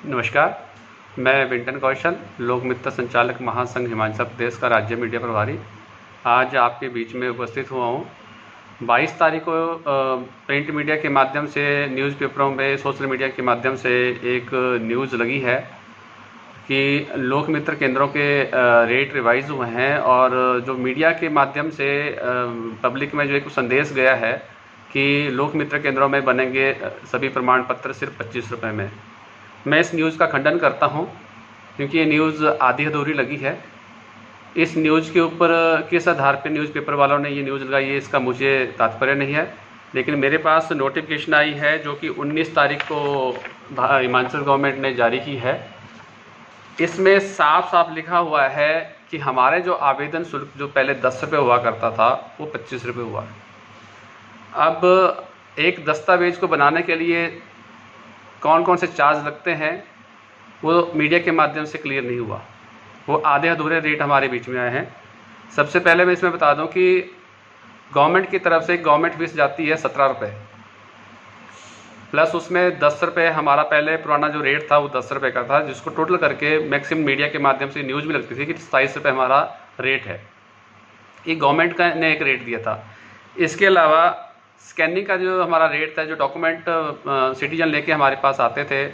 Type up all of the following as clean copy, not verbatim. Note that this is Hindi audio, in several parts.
नमस्कार, मैं विंटन कौशल, लोकमित्र संचालक महासंघ हिमाचल प्रदेश का राज्य मीडिया प्रभारी आज आपके बीच में उपस्थित हुआ हूँ। 22 तारीख को प्रिंट मीडिया के माध्यम से, न्यूज़पेपरों में, सोशल मीडिया के माध्यम से एक न्यूज़ लगी है कि लोकमित्र केंद्रों के रेट रिवाइज़ हुए हैं और जो मीडिया के माध्यम से पब्लिक में जो एक संदेश गया है कि लोकमित्र केंद्रों में बनेंगे सभी प्रमाण पत्र सिर्फ 25 रुपये में। मैं इस न्यूज़ का खंडन करता हूं क्योंकि ये न्यूज़ आधी अधूरी लगी है। इस न्यूज़ के ऊपर किस आधार पर न्यूज़पेपर वालों ने ये न्यूज़ लगाई है, इसका मुझे तात्पर्य नहीं है, लेकिन मेरे पास नोटिफिकेशन आई है जो कि 19 तारीख को हिमाचल गवर्नमेंट ने जारी की है। इसमें साफ साफ लिखा हुआ है कि हमारे जो आवेदन शुल्क जो पहले 10 रुपये हुआ करता था वो 25 रुपये हुआ। अब एक दस्तावेज को बनाने के लिए कौन कौन से चार्ज लगते हैं वो मीडिया के माध्यम से क्लियर नहीं हुआ। वो आधे अधूरे रेट हमारे बीच में आए हैं। सबसे पहले मैं इसमें बता दूं कि गवर्नमेंट की तरफ से गवर्नमेंट फीस जाती है 17 रुपये, प्लस उसमें 10 रुपये हमारा पहले पुराना जो रेट था वो 10 रुपये का था, जिसको टोटल करके मैक्सिमम मीडिया के माध्यम से न्यूज़ भी लगती थी कि 27 रुपये हमारा रेट है। ये गवर्नमेंट का ने एक रेट दिया था। इसके अलावा स्कैनिंग का जो हमारा रेट था, जो डॉक्यूमेंट सिटीजन लेके हमारे पास आते थे,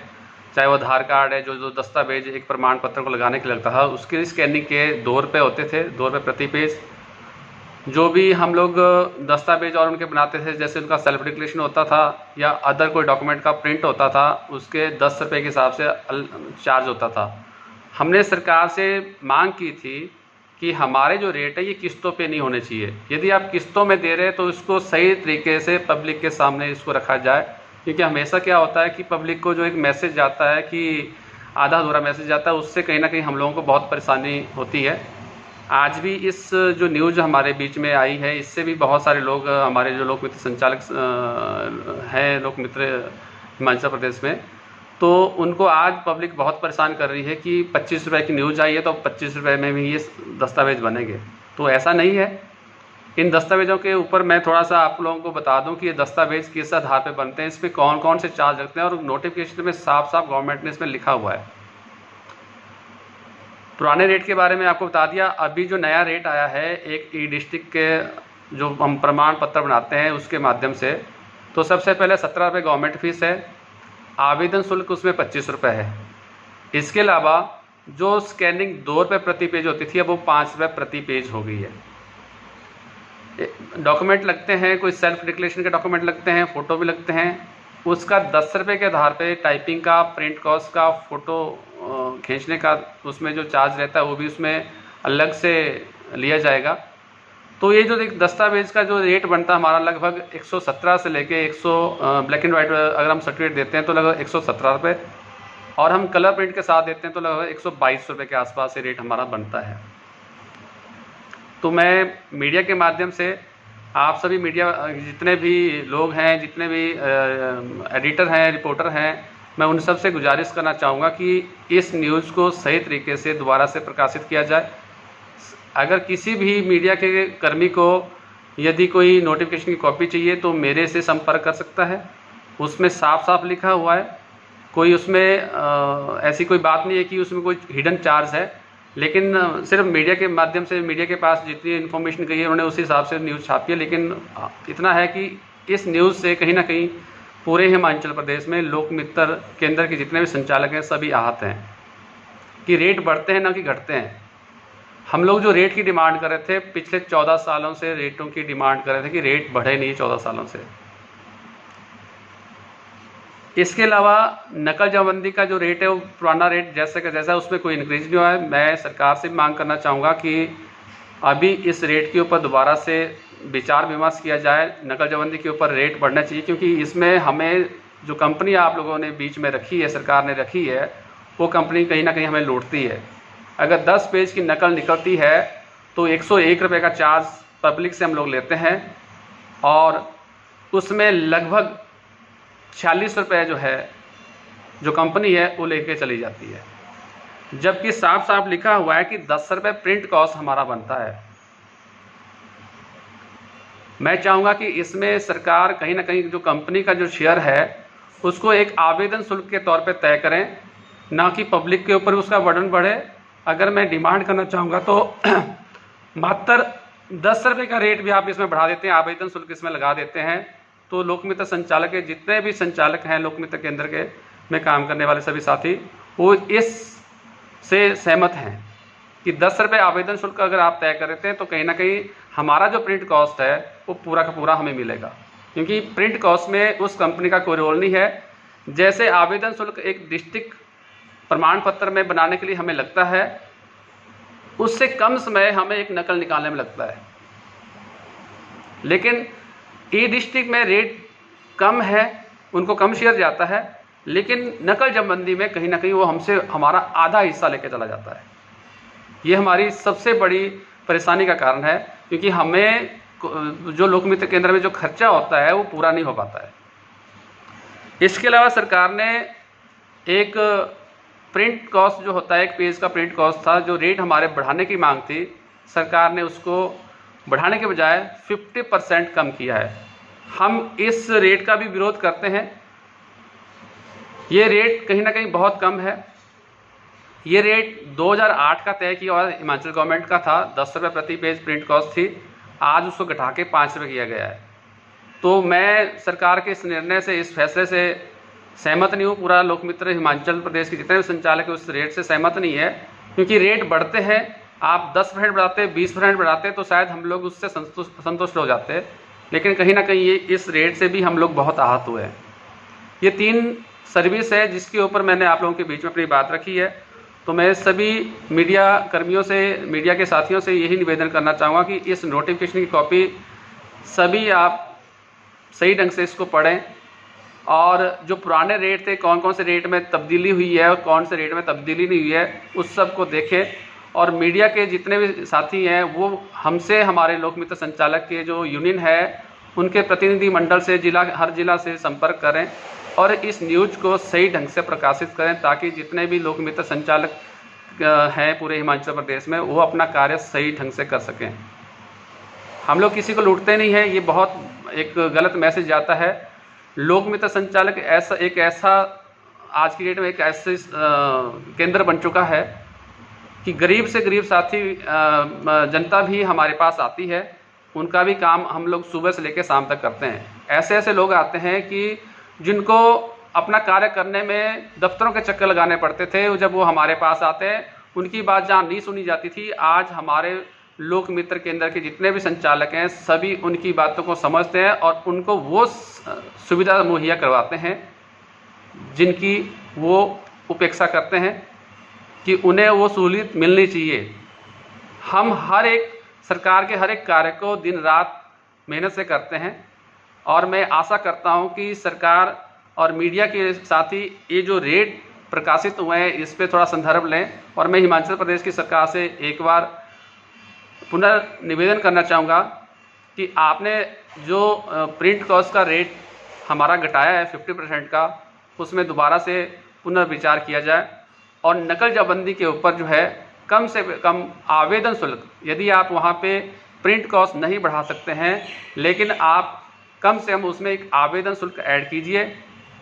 चाहे वो आधार कार्ड है, जो दस्तावेज एक प्रमाण पत्र को लगाने के लिए लगता था, उसके स्कैनिंग के 2 रुपये होते थे, 2 रुपये प्रति पेज। जो भी हम लोग दस्तावेज और उनके बनाते थे, जैसे उनका सेल्फ डिक्लेरेशन होता था या अदर कोई डॉक्यूमेंट का प्रिंट होता था, उसके 10 रुपये के हिसाब से चार्ज होता था। हमने सरकार से मांग की थी कि हमारे जो रेट है ये किस्तों पे नहीं होने चाहिए। यदि आप किस्तों में दे रहे हैं तो इसको सही तरीके से पब्लिक के सामने इसको रखा जाए, क्योंकि हमेशा क्या होता है कि पब्लिक को जो एक मैसेज जाता है कि आधा अधूरा मैसेज जाता है, उससे कहीं ना कहीं हम लोगों को बहुत परेशानी होती है। आज भी इस जो न्यूज़ हमारे बीच में आई है, इससे भी बहुत सारे लोग, हमारे जो लोकमित्र संचालक हैं लोकमित्र हिमाचल प्रदेश में, तो उनको आज पब्लिक बहुत परेशान कर रही है कि 25 रुपये की न्यूज़ आई है तो 25 रुपये में भी ये दस्तावेज बनेंगे। तो ऐसा नहीं है। इन दस्तावेज़ों के ऊपर मैं थोड़ा सा आप लोगों को बता दूं कि ये दस्तावेज किस आधार पे बनते हैं, इस पर कौन कौन से चार्ज लगते हैं, और नोटिफिकेशन में साफ साफ गवर्नमेंट ने इसमें लिखा हुआ है। पुराने रेट के बारे में आपको बता दिया। अभी जो नया रेट आया है एक ई डिस्ट्रिक्ट के जो हम प्रमाण पत्र बनाते हैं उसके माध्यम से, तो सबसे पहले 17 रुपये गवर्नमेंट फीस है, आवेदन शुल्क उसमें 25 रुपये है। इसके अलावा जो स्कैनिंग 2 रुपये प्रति पेज होती थी, अब वो 5 रुपये प्रति पेज हो गई है। डॉक्यूमेंट लगते हैं, कोई सेल्फ डिक्लेरेशन के डॉक्यूमेंट लगते हैं, फ़ोटो भी लगते हैं, उसका 10 रुपये के आधार पे टाइपिंग का, प्रिंट कॉस्ट का, फ़ोटो खींचने का उसमें जो चार्ज रहता है वो भी उसमें अलग से लिया जाएगा। तो ये जो एक दस्तावेज का जो रेट बनता है हमारा, लगभग 117 से लेके 100 ब्लैक एंड वाइट अगर हम सर्टिफिकेट देते हैं तो लगभग 117 रुपये, और हम कलर प्रिंट के साथ देते हैं तो लगभग 122 रुपये के आसपास ये रेट हमारा बनता है। तो मैं मीडिया के माध्यम से आप सभी मीडिया जितने भी लोग हैं, जितने भी एडिटर हैं, रिपोर्टर हैं, मैं उन सब से गुजारिश करना चाहूँगा कि इस न्यूज़ को सही तरीके से दोबारा से प्रकाशित किया जाए। अगर किसी भी मीडिया के कर्मी को यदि कोई नोटिफिकेशन की कॉपी चाहिए तो मेरे से संपर्क कर सकता है। उसमें साफ साफ लिखा हुआ है, कोई उसमें ऐसी कोई बात नहीं है कि उसमें कोई हिडन चार्ज है, लेकिन सिर्फ मीडिया के माध्यम से, मीडिया के पास जितनी इन्फॉर्मेशन गई है उन्होंने उसी हिसाब से न्यूज़ छापी है। लेकिन इतना है कि इस न्यूज़ से कहीं ना कहीं पूरे हिमाचल प्रदेश में लोकमित्र केंद्र के जितने भी संचालक हैं सभी आहत हैं कि रेट बढ़ते हैं ना कि घटते हैं। हम लोग जो रेट की डिमांड कर रहे थे, पिछले 14 सालों से रेटों की डिमांड कर रहे थे कि रेट बढ़े नहीं 14 सालों से। इसके अलावा नकल जमाबंदी का जो रेट है वो पुराना रेट जैसे का जैसा, उसमें कोई इंक्रीज नहीं हुआ है। मैं सरकार से मांग करना चाहूँगा कि अभी इस रेट के ऊपर दोबारा से विचार विमर्श किया जाए। नकल जमाबंदी के ऊपर रेट बढ़ना चाहिए, क्योंकि इसमें हमें जो कंपनी आप लोगों ने बीच में रखी है, सरकार ने रखी है, वो कंपनी कहीं ना कहीं हमें लूटती है। अगर 10 पेज की नकल निकलती है तो 101 रुपये का चार्ज पब्लिक से हम लोग लेते हैं, और उसमें लगभग 46 रुपये जो है जो कंपनी है वो लेके चली जाती है, जबकि साफ साफ लिखा हुआ है कि 10 रुपये प्रिंट कॉस्ट हमारा बनता है। मैं चाहूँगा कि इसमें सरकार कहीं ना कहीं जो कंपनी का जो शेयर है उसको एक आवेदन शुल्क के तौर पे तय करें, ना कि पब्लिक के ऊपर उसका बर्डन बढ़े। अगर मैं डिमांड करना चाहूँगा तो मात्र 10 रुपये का रेट भी आप इसमें बढ़ा देते हैं, आवेदन शुल्क इसमें लगा देते हैं, तो लोकमित्र संचालक के जितने भी संचालक हैं लोकमित्र केंद्र के में काम करने वाले सभी साथी, वो इस से सहमत हैं कि 10 रुपये आवेदन शुल्क अगर आप तय कर देते हैं तो कहीं ना कहीं हमारा जो प्रिंट कॉस्ट है वो पूरा का पूरा हमें मिलेगा, क्योंकि प्रिंट कॉस्ट में उस कंपनी का कोई रोल नहीं है। जैसे आवेदन शुल्क एक डिस्ट्रिक्ट प्रमाण पत्र में बनाने के लिए हमें लगता है, उससे कम समय हमें एक नकल निकालने में लगता है। लेकिन ई डिस्ट्रिक्ट में रेट कम है, उनको कम शेयर जाता है, लेकिन नकल जबबंदी में कहीं ना कहीं वो हमसे हमारा आधा हिस्सा लेके चला जाता है। ये हमारी सबसे बड़ी परेशानी का कारण है, क्योंकि हमें जो लोकमित्र केंद्र में जो खर्चा होता है वो पूरा नहीं हो पाता है। इसके अलावा सरकार ने एक प्रिंट कॉस्ट जो होता है, एक पेज का प्रिंट कॉस्ट था, जो रेट हमारे बढ़ाने की मांग थी, सरकार ने उसको बढ़ाने के बजाय 50% कम किया है। हम इस रेट का भी विरोध करते हैं। ये रेट कहीं ना कहीं बहुत कम है। ये रेट 2008 का तय किया हुआ हिमाचल गवर्नमेंट का था, 10 रुपये प्रति पेज प्रिंट कॉस्ट थी, आज उसको घटा के 5 रुपये किया गया है। तो मैं सरकार के इस निर्णय से, इस फैसले से सहमत नहीं हूँ। पूरा लोकमित्र हिमाचल प्रदेश के जितने भी संचालक है उस रेट से सहमत नहीं है, क्योंकि रेट बढ़ते हैं, आप 10% बढ़ाते, 20% बढ़ाते तो शायद हम लोग उससे संतुष्ट हो जाते, लेकिन कहीं ना कहीं ये इस रेट से भी हम लोग बहुत आहत हुए हैं। ये 3 सर्विस है जिसके ऊपर मैंने आप लोगों के बीच में अपनी बात रखी है। तो मैं सभी मीडिया कर्मियों से, मीडिया के साथियों से यही निवेदन करना चाहूँगा कि इस नोटिफिकेशन की कॉपी सभी आप सही ढंग से इसको पढ़ें, और जो पुराने रेट थे, कौन कौन से रेट में तब्दीली हुई है और कौन से रेट में तब्दीली नहीं हुई है, उस सब को देखें। और मीडिया के जितने भी साथी हैं वो हमसे, हमारे लोकमित्र संचालक के जो यूनियन है उनके प्रतिनिधि मंडल से हर जिला से संपर्क करें और इस न्यूज़ को सही ढंग से प्रकाशित करें, ताकि जितने भी लोकमित्र संचालक हैं पूरे हिमाचल प्रदेश में वो अपना कार्य सही ढंग से कर सकें। हम लोग किसी को लूटते नहीं हैं, ये बहुत एक गलत मैसेज जाता है। लोकमित्र संचालक ऐसा आज की डेट में एक ऐसे केंद्र बन चुका है कि गरीब से गरीब साथी जनता भी हमारे पास आती है, उनका भी काम हम लोग सुबह से लेकर शाम तक करते हैं। ऐसे ऐसे लोग आते हैं कि जिनको अपना कार्य करने में दफ्तरों के चक्कर लगाने पड़ते थे, जब वो हमारे पास आते हैं उनकी बात जहाँ नहीं सुनी जाती थी, आज हमारे लोकमित्र केंद्र के जितने भी संचालक हैं सभी उनकी बातों को समझते हैं और उनको वो सुविधा मुहैया करवाते हैं जिनकी वो उपेक्षा करते हैं कि उन्हें वो सहूलियत मिलनी चाहिए। हम हर एक सरकार के हर एक कार्य को दिन रात मेहनत से करते हैं, और मैं आशा करता हूं कि सरकार और मीडिया के साथ ही ये जो रेट प्रकाशित हुए हैं इस पे थोड़ा संदर्भ लें। और मैं हिमाचल प्रदेश की सरकार से एक बार पुनर्निवेदन करना चाहूँगा कि आपने जो प्रिंट कॉस्ट का रेट हमारा घटाया है 50% का, उसमें दोबारा से पुनर्विचार किया जाए और नकल जबबंदी के ऊपर जो है कम से कम आवेदन शुल्क, यदि आप वहाँ पे प्रिंट कॉस्ट नहीं बढ़ा सकते हैं, लेकिन आप कम से कम उसमें एक आवेदन शुल्क ऐड कीजिए।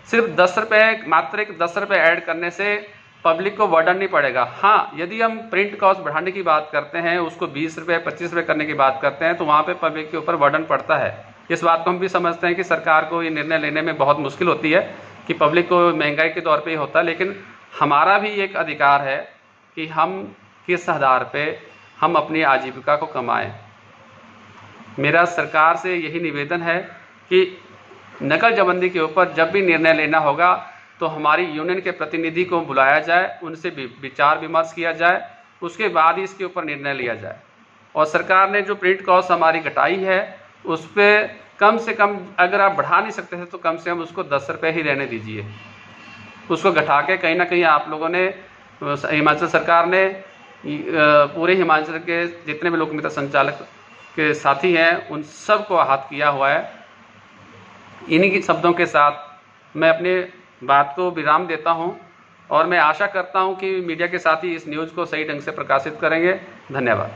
सिर्फ 10 रुपये, मात्र एक 10 रुपये ऐड करने से पब्लिक को बर्डन नहीं पड़ेगा। हाँ, यदि हम प्रिंट कॉस्ट बढ़ाने की बात करते हैं, उसको 20 रुपये 25 रुपये करने की बात करते हैं, तो वहाँ पे पब्लिक के ऊपर बर्डन पड़ता है। इस बात को हम भी समझते हैं कि सरकार को ये निर्णय लेने में बहुत मुश्किल होती है कि पब्लिक को महंगाई के दौर पे ही होता है, लेकिन हमारा भी एक अधिकार है कि हम किस आधार पे हम अपनी आजीविका को कमाएं। मेरा सरकार से यही निवेदन है कि नकल जबबंदी के ऊपर जब भी निर्णय लेना होगा तो हमारी यूनियन के प्रतिनिधि को बुलाया जाए, उनसे विचार विमर्श किया जाए, उसके बाद ही इसके ऊपर निर्णय लिया जाए। और सरकार ने जो प्रिंट कॉस्ट हमारी घटाई है उस पर कम से कम, अगर आप बढ़ा नहीं सकते थे तो कम से कम उसको 10 रुपये ही रहने दीजिए। उसको घटा के कहीं ना कहीं आप लोगों ने, हिमाचल सरकार ने पूरे हिमाचल के जितने भी लोकमित्र संचालक के साथी हैं उन सब को आहत किया हुआ है। इन्हीं शब्दों के साथ मैं अपने बात को विराम देता हूं और मैं आशा करता हूं कि मीडिया के साथी इस न्यूज़ को सही ढंग से प्रकाशित करेंगे। धन्यवाद।